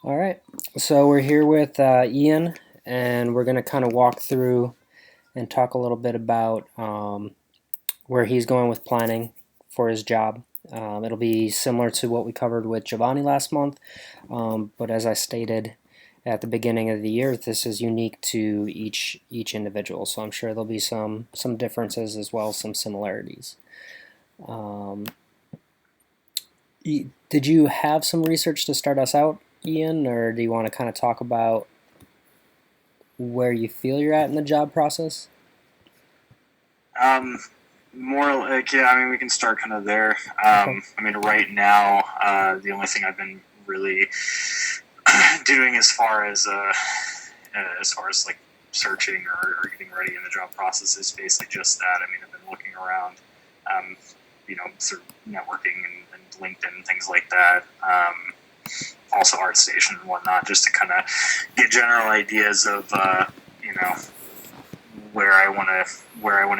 All right, so we're here with Ian, and we're going to kind of walk through and talk a little bit about where he's going with planning for his job. It'll be similar to what we covered with Giovanni last month, but as I stated at the beginning of the year, this is unique to each individual. So I'm sure there'll be some differences as well as some similarities. Um, did you have some research to start us out, Ian, or do you want to kind of talk about where you feel you're at in the job process? Um, More like, yeah, I mean, we can start kind of there. Okay. I mean, right now, the only thing I've been really doing as far as like searching or getting ready in the job process is basically just that. I mean, I've been looking around, um, sort of networking and LinkedIn and things like that. Also ArtStation and whatnot, just to kind of get general ideas of, you know, where I want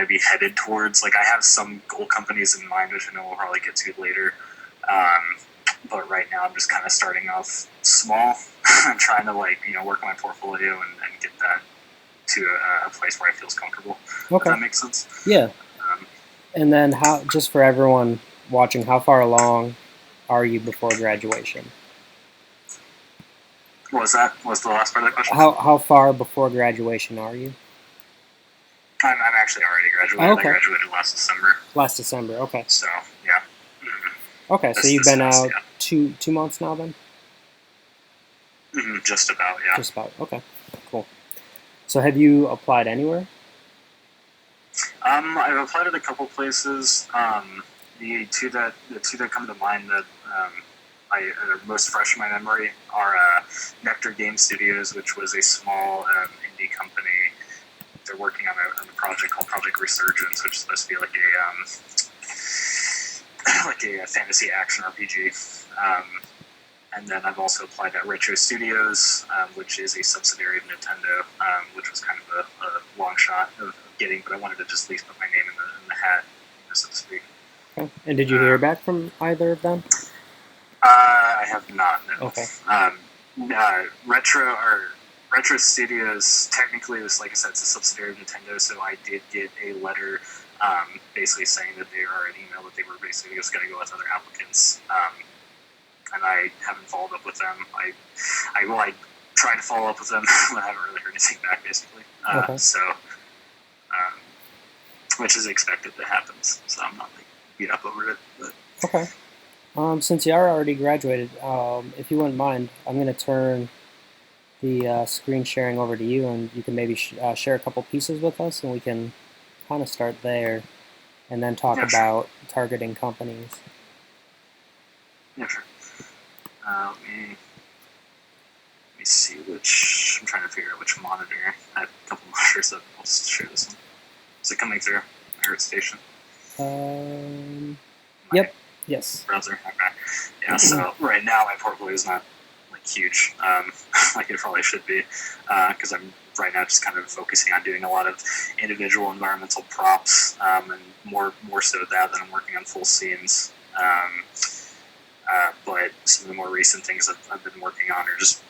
to be headed towards. Like I have some goal companies in mind, which I know we'll probably get to later. But right now I'm just kind of starting off small and trying to work on my portfolio and get that to a place where I feel comfortable. Does Okay. that make sense? Yeah. Um, And then how, just for everyone watching, how far along are you before graduation? what was that? What was the last part of the question? How far before graduation are you? I'm actually already Oh, graduated. I okay. graduated last December. Last December. Okay. So yeah. Mm-hmm. Okay. So you've This been past, out yeah. two months now then? Mm-hmm. Just about, yeah. Just about. Okay. Cool. So have you applied anywhere? I've applied at a couple places. The two that come to mind that I are most fresh in my memory are Nectar Game Studios, which was a small indie company. They're working on a project called Project Resurgence, which is supposed to be like a fantasy action RPG. Um, and then I've also applied at Retro Studios, which is a subsidiary of Nintendo, which was kind of a long shot of getting, but I wanted to just at least put my name in the hat, so to speak. Okay. And did you hear Um, back from either of them? I have not, Okay. no. Retro Studios technically was, like I said, it's a subsidiary of Nintendo, so I did get a letter basically saying that they are an email that they were basically just going to go with other applicants. And I haven't followed up with them. I tried to follow up with them, but I haven't really heard anything back, basically. Okay. Which is expected to happen, so I'm not like beat up over it. But Okay. Since you are already graduated, if you wouldn't mind, I'm going to turn the screen sharing over to you, and you can maybe share a couple pieces with us, and we can kind of start there, and then talk yeah, sure. about targeting companies. Yeah, sure. Let me see which. I'm trying to figure out which monitor. I have a couple monitors, so I'll just share this one. Is it coming through? My station? Yep. Yes. Browser. Okay. Yeah. So right now my portfolio is not like huge, like it probably should be, because I'm right now just kind of focusing on doing a lot of individual environmental props, and more so that than I'm working on full scenes. But some of the more recent things I've been working on are just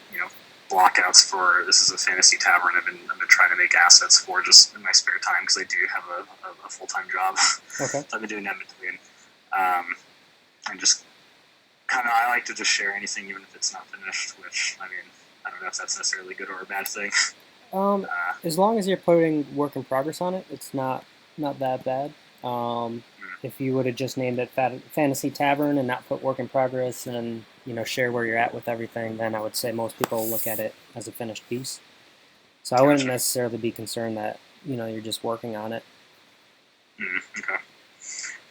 blockouts for. This is a fantasy tavern. I've been trying to make assets for just in my spare time because I do have a full time job. Okay. So I've been doing that in between, and just kind of I like to just share anything even if it's not finished. Which I mean I don't know if that's necessarily good or a bad thing. As long as you're putting work in progress on it, it's not that bad. If you would have just named it Fantasy Tavern and not put work in progress and share where you're at with everything, then I would say most people look at it as a finished piece. So I wouldn't Gotcha. necessarily be concerned that you're just working on it. Okay.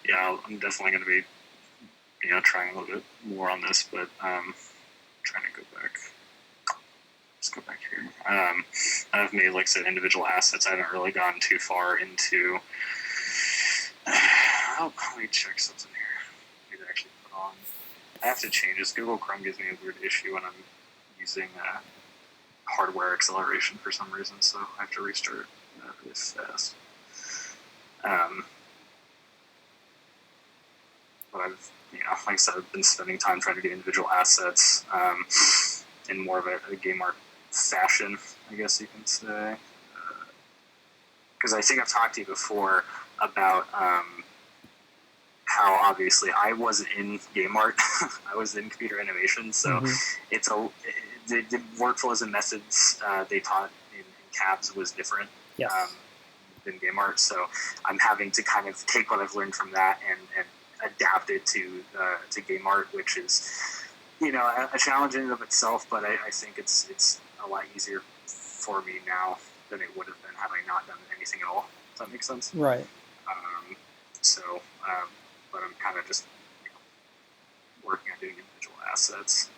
Yeah, I'm definitely going to be trying a little bit more on this, but trying to go back. Let's go back here. I've made, like I said, individual assets. I haven't really gone too far into. Oh, let me check something here. Maybe actually put on. I have to change this. Google Chrome gives me a weird issue when I'm using hardware acceleration for some reason, so I have to restart really fast. But I've, like I said, I've been spending time trying to do individual assets. in more of a game art fashion, I guess you can say. Because I think I've talked to you before about how obviously I wasn't in game art, I was in computer animation, so Mm-hmm. the workflows and methods they taught in CABS was different. Yes. Than game art, so I'm having to kind of take what I've learned from that and adapt it to game art, which is a challenge in and of itself. But I think it's a lot easier for me now than it would have been had I not done anything at all. Does that make sense? Right. So, but I'm kind of just working on doing individual assets.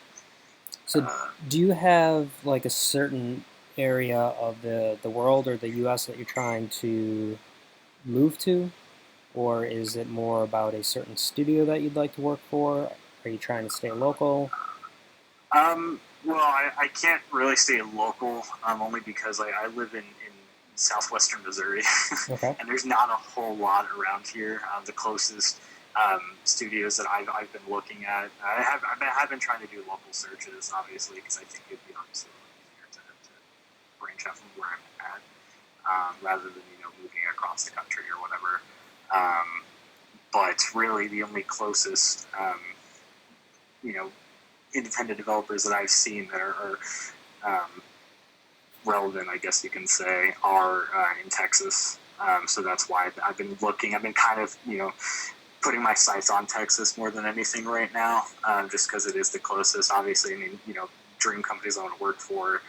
So, do you have like a certain area of the world or the U.S. that you're trying to move to, or is it more about a certain studio that you'd like to work for? Are you trying to stay local? Well, I can't really stay local, only because I live in southwestern Missouri, Okay. and there's not a whole lot around here. The closest studios that I've been looking at, I've been trying to do local searches, obviously, because I think it'd be obviously a lot easier to branch out from where I'm at, rather than moving across the country or whatever. But really, the only closest independent developers that I've seen that are relevant, I guess you can say, are in Texas. So that's why I've been looking. I've been kind of putting my sights on Texas more than anything right now, just because it is the closest. Obviously, I mean, dream companies I want to work for.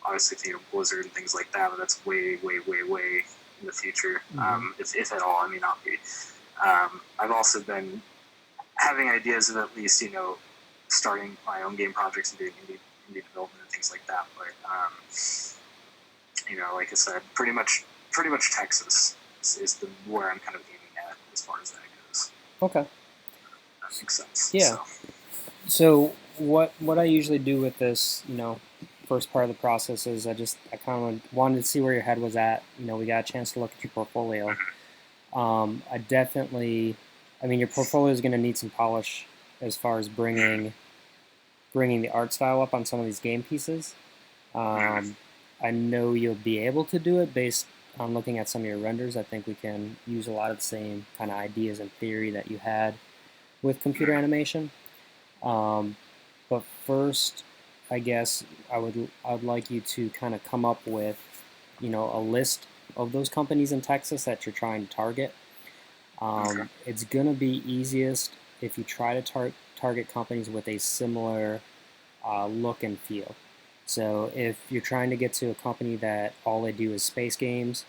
Obviously, Blizzard and things like that, but that's way, way, way, way in the future, if at all. I mean, not be. I've also been having ideas of at least starting my own game projects and doing indie development and things like that. But like I said, pretty much Texas is where I'm kind of aiming at as far as that goes. Okay. That makes sense. Yeah. So what I usually do with this, first part of the process is I kind of wanted to see where your head was at. We got a chance to look at your portfolio. I mean, your portfolio is going to need some polish as far as bringing the art style up on some of these game pieces. I know you'll be able to do it based on looking at some of your renders. I think we can use a lot of the same kind of ideas and theory that you had with computer animation. But first, I guess I would like you to kind of come up with, a list of those companies in Texas that you're trying to target. It's going to be easiest if you try to target companies with a similar look and feel. So if you're trying to get to a company that all they do is space games,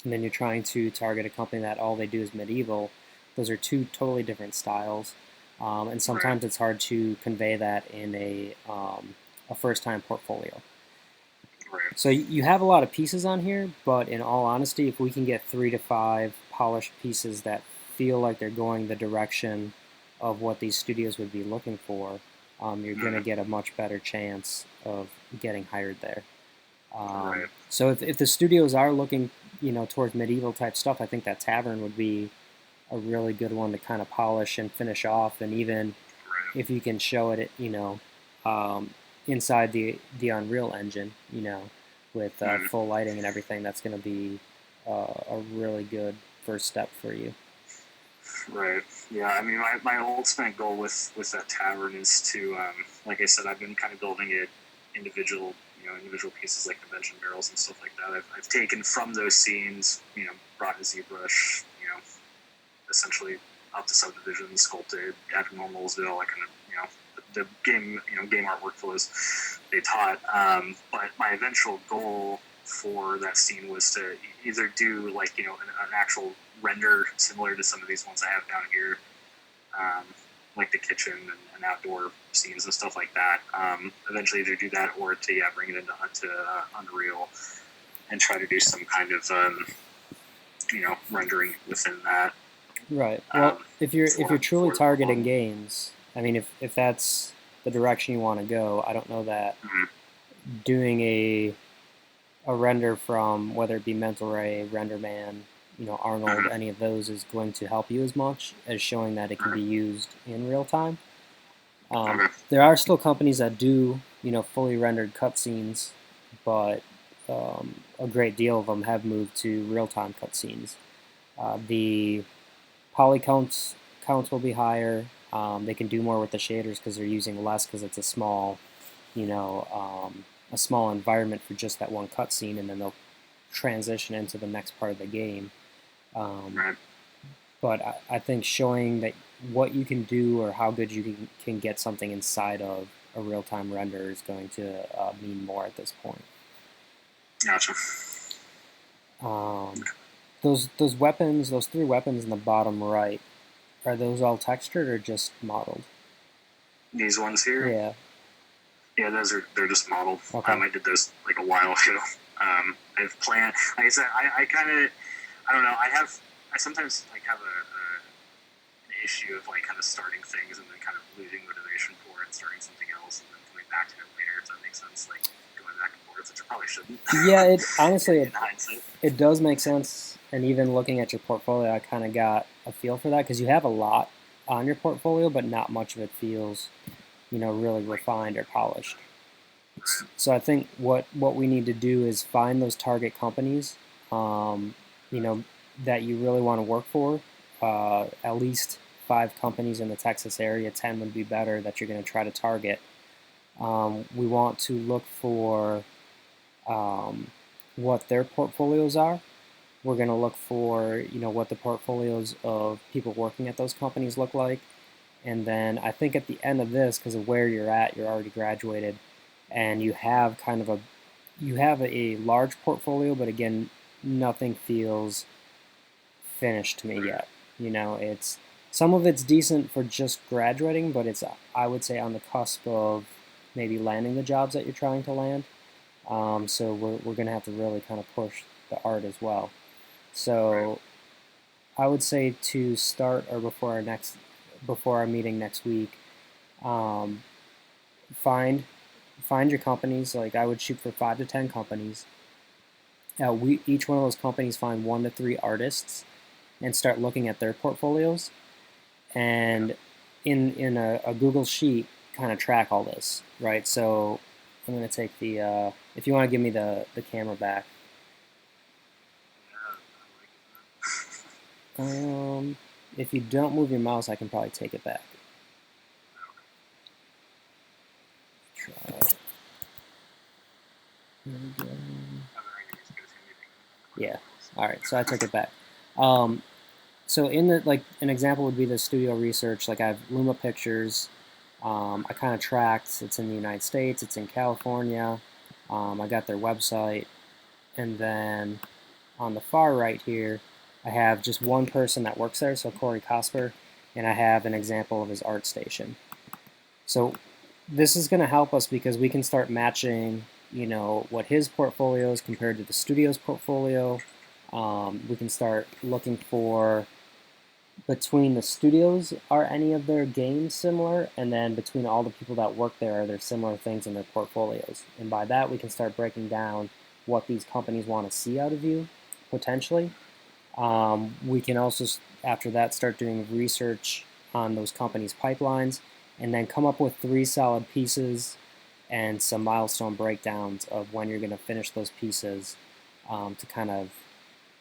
and then you're trying to target a company that all they do is medieval, those are two totally different styles. And sometimes it's hard to convey that in a first-time portfolio. So you have a lot of pieces on here, but in all honesty, if we can get 3 to 5 polished pieces that feel like they're going the direction of what these studios would be looking for, you're going to get a much better chance of getting hired there. So if the studios are looking, towards medieval type stuff, I think that Tavern would be a really good one to kind of polish and finish off. And even if you can show it, inside the Unreal Engine, with full lighting and everything, that's going to be a really good first step for you. Right. Yeah. I mean, my ultimate goal with that tavern is to, like I said, I've been kind of building it individual pieces like the bench and barrels and stuff like that. I've taken from those scenes, brought a ZBrush, essentially up to subdivision, sculpted, added normals, did all that kind of, the game, game art workflows they taught. But my eventual goal for that scene was to either do like, an actual render similar to some of these ones I have down here, like the kitchen and outdoor scenes and stuff like that. Eventually either do that or to bring it into Unreal and try to do some kind of rendering within that. Right. Well, if you're truly targeting games, I mean, if that's the direction you want to go, I don't know that doing a render from whether it be Mental Ray, RenderMan, Arnold, any of those is going to help you as much as showing that it can be used in real time. Okay. There are still companies that do, fully rendered cutscenes, but a great deal of them have moved to real-time cutscenes. The poly counts will be higher. They can do more with the shaders because they're using less because it's a small, a small environment for just that one cutscene, and then they'll transition into the next part of the game. Um, Right. but I think showing that what you can do or how good you can get something inside of a real-time render is going to mean more at this point. Gotcha. Um, those weapons, those three weapons in the bottom right, are those all textured or just modeled? These ones here, Yeah. yeah, they're just modeled. Okay. I did those like a while ago. I've planned. Like I said, I kind of, I don't know. I sometimes like have an issue of like kind of starting things and then kind of losing motivation for it, and starting something else, and then coming back to it later. Does that make sense? Like going back and forth, which I probably shouldn't. Yeah. It honestly in hindsight. it does make sense. And even looking at your portfolio, I kind of got a feel for that because you have a lot on your portfolio, but not much of it feels, really refined or polished. Right. So I think what we need to do is find those target companies, um, you know, that you really want to work for. At least 5 companies in the Texas area. 10 would be better that you're going to try to target. We want to look for um, what their portfolios are. We're going to look for what the portfolios of people working at those companies look like. And then I think at the end of this, because of where you're at, you're already graduated, and you have a large portfolio, but again, nothing feels finished to me yet. It's some of it's decent for just graduating, but it's, I would say, on the cusp of maybe landing the jobs that you're trying to land. So we're gonna have to really kind of push the art as well. Right. So I would say to start or before our meeting next week, um, find find your companies. Like I would shoot for 5 to 10 companies. We each one of those companies find 1 to 3 artists and start looking at their portfolios, Yeah. and in a Google sheet kind of track all this, right? So I'm gonna take the if you want to give me the camera back. Yeah. I like it. Um, if you don't move your mouse, I can probably take it back. Try it. There we go. Yeah. All right. So I took it back. Um, so in the like an example would be the studio research. Like I have Luma Pictures. I kind of tracked. It's in the United States. It's in California. I got their website, and then on the far right here, I have just one person that works there. So Corey Cosper, and I have an example of his art station. So this is going to help us because we can start matching, what his portfolio is compared to the studio's portfolio. We can start looking for between the studios, are any of their games similar? And then between all the people that work there, are there similar things in their portfolios? And by that, we can start breaking down what these companies want to see out of you, potentially. We can also, after that, start doing research on those companies' pipelines and then come up with 3 solid pieces and some milestone breakdowns of when you're going to finish those pieces, to kind of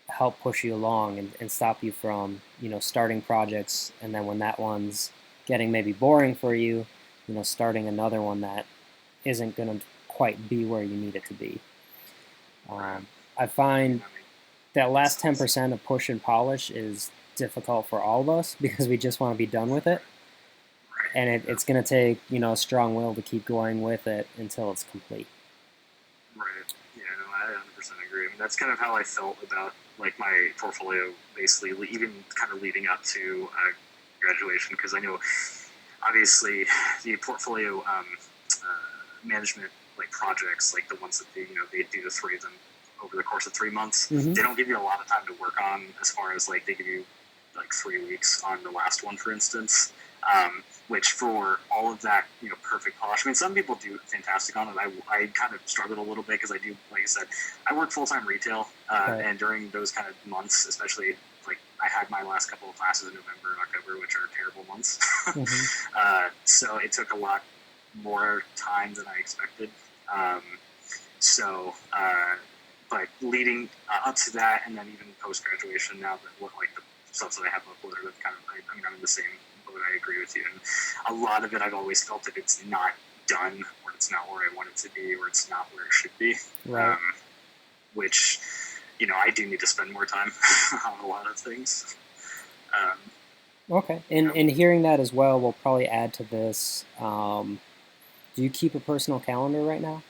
help push you along and stop you from starting projects, and then when that one's getting maybe boring for you, starting another one that isn't going to quite be where you need it to be. Right. I find I mean, that makes last sense. 10% of push and polish is difficult for all of us because we just want to be done with it, Right. and Yeah. it's going to take a strong will to keep going with it until it's complete. Right. Yeah, no, I 100% agree. I mean, that's kind of how I felt about like my portfolio, basically, even kind of leading up to graduation, because I know obviously the portfolio management like projects, like the ones that they do the 3 of them over the course of 3 months. Mm-hmm. They don't give you a lot of time to work on, as far as like they give you like 3 weeks on the last one, for instance. Which for all of that, perfect polish. I mean, some people do fantastic on it. I kind of struggled a little bit because I do, like I said, I work full time retail, Right. and during those kind of months, especially like I had my last couple of classes in November and October, which are terrible months. So it took a lot more time than I expected. But leading up to that, and then even post graduation, now that like the stuff that I have uploaded, I'm kind of in the same boat. I agree with you, and a lot of it I've always felt that it's not done, or it's not where I want it to be, or it's not where it should be. Right. Which, I do need to spend more time on a lot of things. Okay, and hearing that as well will probably add to this. Do you keep a personal calendar right now?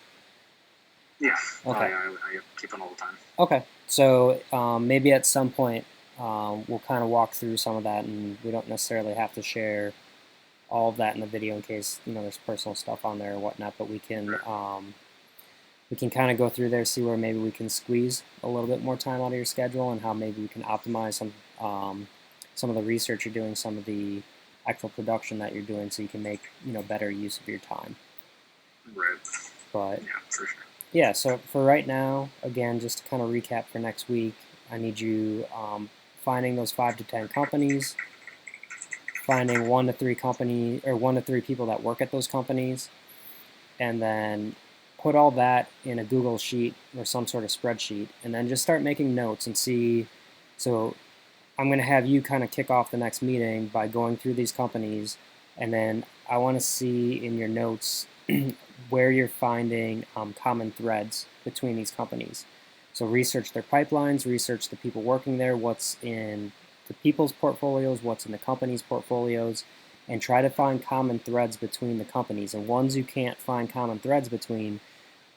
Yeah, Okay. I keep it all the time. Okay, so maybe at some point we'll kind of walk through some of that, and we don't necessarily have to share all of that in the video in case there's personal stuff on there or whatnot. But we can kind of go through there, see where maybe we can squeeze a little bit more time out of your schedule, and how maybe we can optimize some of the research you're doing, some of the actual production that you're doing, so you can make better use of your time. Right. But yeah, for sure. Yeah, so for right now, again, just to kind of recap for next week, I need you finding those 5 to 10 companies, finding 1 to 3 people that work at those companies, and then put all that in a Google sheet or some sort of spreadsheet, and then just start making notes and see. So I'm going to have you kind of kick off the next meeting by going through these companies, and then I want to see in your notes where you're finding common threads between these companies. So research their pipelines, research the people working there, what's in the people's portfolios, what's in the company's portfolios, and try to find common threads between the companies. And ones you can't find common threads between,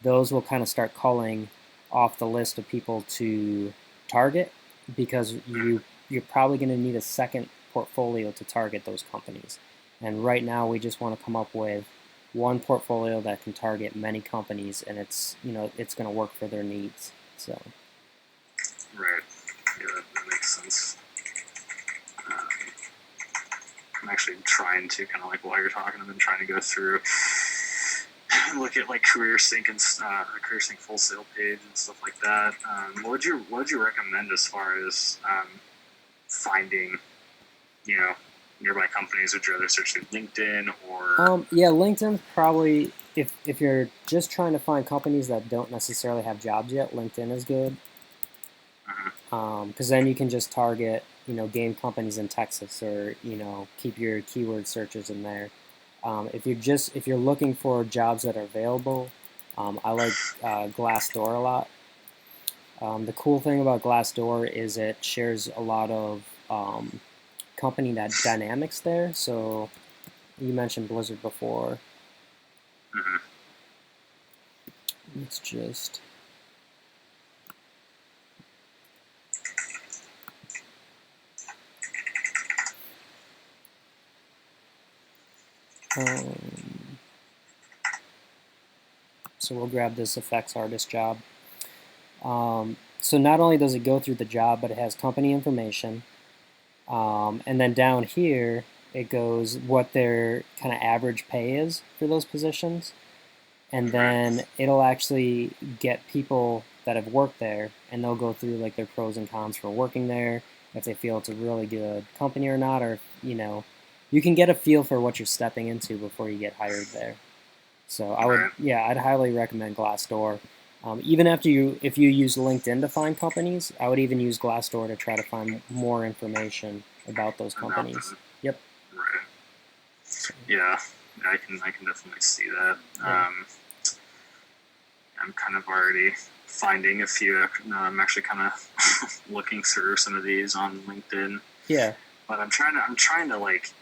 those will kind of start culling off the list of people to target, because you're probably going to need a second portfolio to target those companies. And right now we just want to come up with one portfolio that can target many companies, and it's going to work for their needs. So. Right. Yeah, that makes sense. I'm actually trying to kind of like while you're talking, I've been trying to go through and look at like CareerSync and CareerSync full sale page and stuff like that. What would you recommend as far as finding, nearby companies? Would you rather search through LinkedIn or? Yeah, LinkedIn probably, if you're just trying to find companies that don't necessarily have jobs yet, LinkedIn is good. Because then you can just target game companies in Texas, or keep your keyword searches in there. If you're looking for jobs that are available, I like Glassdoor a lot. The cool thing about Glassdoor is it shares a lot of company dynamics there. So you mentioned Blizzard before. Let's just. So we'll grab this effects artist job. So not only does it go through the job, but it has company information. And then down here, it goes what their kind of average pay is for those positions. And then it'll actually get people that have worked there, and they'll go through like their pros and cons for working there, if they feel it's a really good company or not, or you can get a feel for what you're stepping into before you get hired there. So I'd highly recommend Glassdoor. Even if you use LinkedIn to find companies, I would even use Glassdoor to try to find more information about those companies. Yep. Right. Yeah, I can definitely see that. Yeah. I'm kind of already finding a few. I'm actually kind of looking through some of these on LinkedIn. Yeah. But I'm trying to like.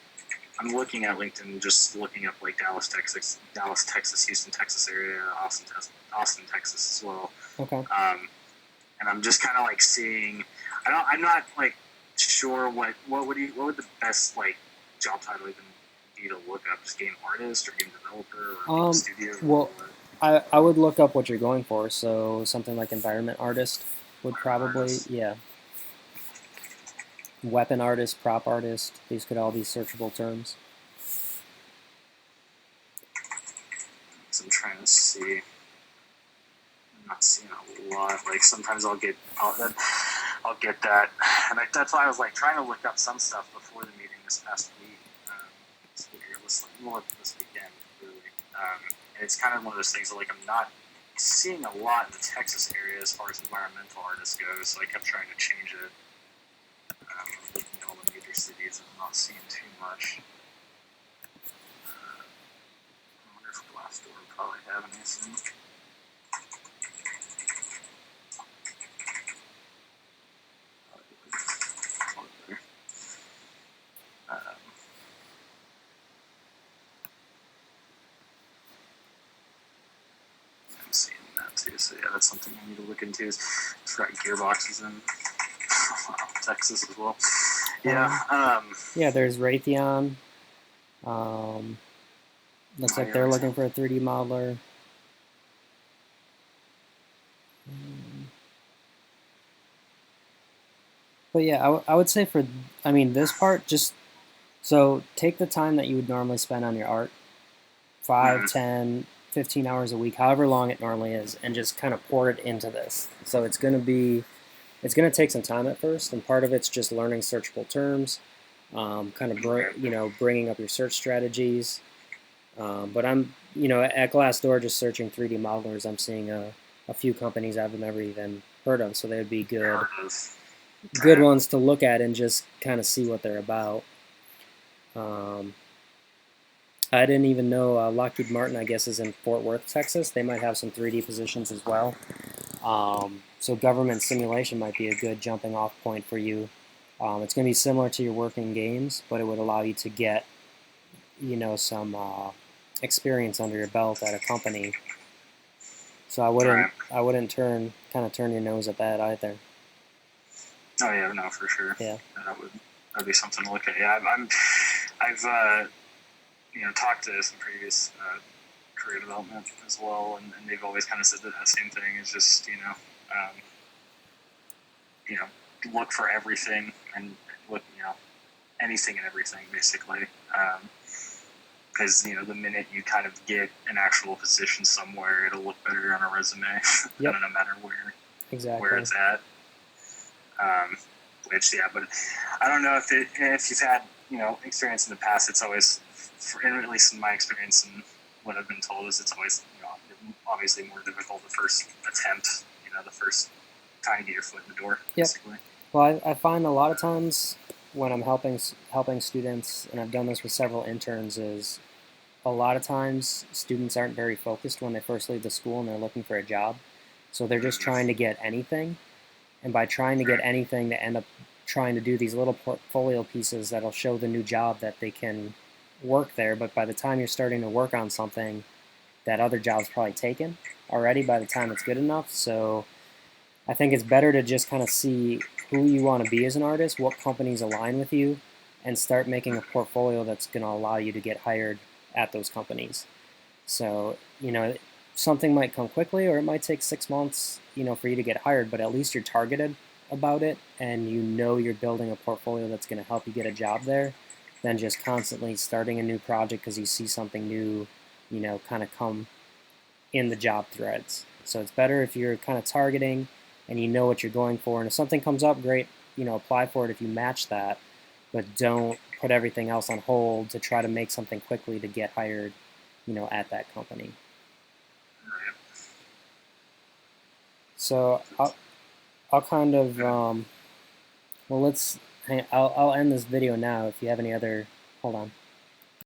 I'm looking at LinkedIn, just looking up like Dallas, Texas, Houston, Texas area, Austin, Texas as well. Okay. And I'm just kind of like seeing. I'm not like sure what would the best like job title even be to look up? Just game artist or game developer or game studio? Well, I would look up what you're going for. So something like environment artist would probably Weapon artist, prop artist, these could all be searchable terms. So I'm trying to see. I'm not seeing a lot. Like sometimes I'll I'll get that. And that's why I was like trying to look up some stuff before the meeting this past week. This weekend, really. And it's kind of one of those things that like I'm not seeing a lot in the Texas area as far as environmental artists go, so I kept trying to change it. Looking at all the major cities, I'm not seeing too much. I wonder if Glassdoor would probably have anything. I'm seeing that too, so yeah, that's something I need to look into. Is got gearboxes in Texas as well. Yeah. Yeah, there's Raytheon. Looks like they're looking for a 3D modeler. But yeah, I would say for, I mean, this part, just, so take the time that you would normally spend on your art, 5, 10, 15 hours a week, however long it normally is, and just kind of pour it into this. So it's going to take some time at first, and part of it's just learning searchable terms, kind of bringing up your search strategies. But I'm, at Glassdoor, just searching 3D modelers, I'm seeing a few companies I've never even heard of, so they would be good ones to look at and just kind of see what they're about. I didn't even know Lockheed Martin, I guess, is in Fort Worth, Texas. They might have some 3D positions as well. So government simulation might be a good jumping off point for you. It's going to be similar to your work in games, but it would allow you to get, some experience under your belt at a company. So I wouldn't turn your nose at that either. Oh yeah, no, for sure. Yeah, that'd be something to look at. Yeah, I've talked to some previous career development as well, and they've always kind of said that same thing. Is just look for everything and look anything and everything basically. Because the minute you kind of get an actual position somewhere, it'll look better on a resume. Yep. No matter where it's at. But I don't know if you've had experience in the past. It's always, at least in my experience and what I've been told, is it's always obviously more difficult the first attempt. The first time to get your foot in the door. Yep. Basically. Well, I find a lot of times when I'm helping students, and I've done this with several interns, is a lot of times students aren't very focused when they first leave the school and they're looking for a job. So they're just trying to get anything. And by trying to get anything, they end up trying to do these little portfolio pieces that'll show the new job that they can work there. But by the time you're starting to work on something, that other job's probably taken already by the time it's good enough. So I think it's better to just kind of see who you want to be as an artist, what companies align with you, and start making a portfolio that's going to allow you to get hired at those companies. So, something might come quickly, or it might take 6 months, for you to get hired, but at least you're targeted about it, and you're building a portfolio that's going to help you get a job there, than just constantly starting a new project because you see something new, kind of come in the job threads. So it's better if you're kind of targeting and you know what you're going for, and if something comes up, great, apply for it if you match that, but don't put everything else on hold to try to make something quickly to get hired, at that company. So I'll kind of I'll end this video now. If you have any other, hold on.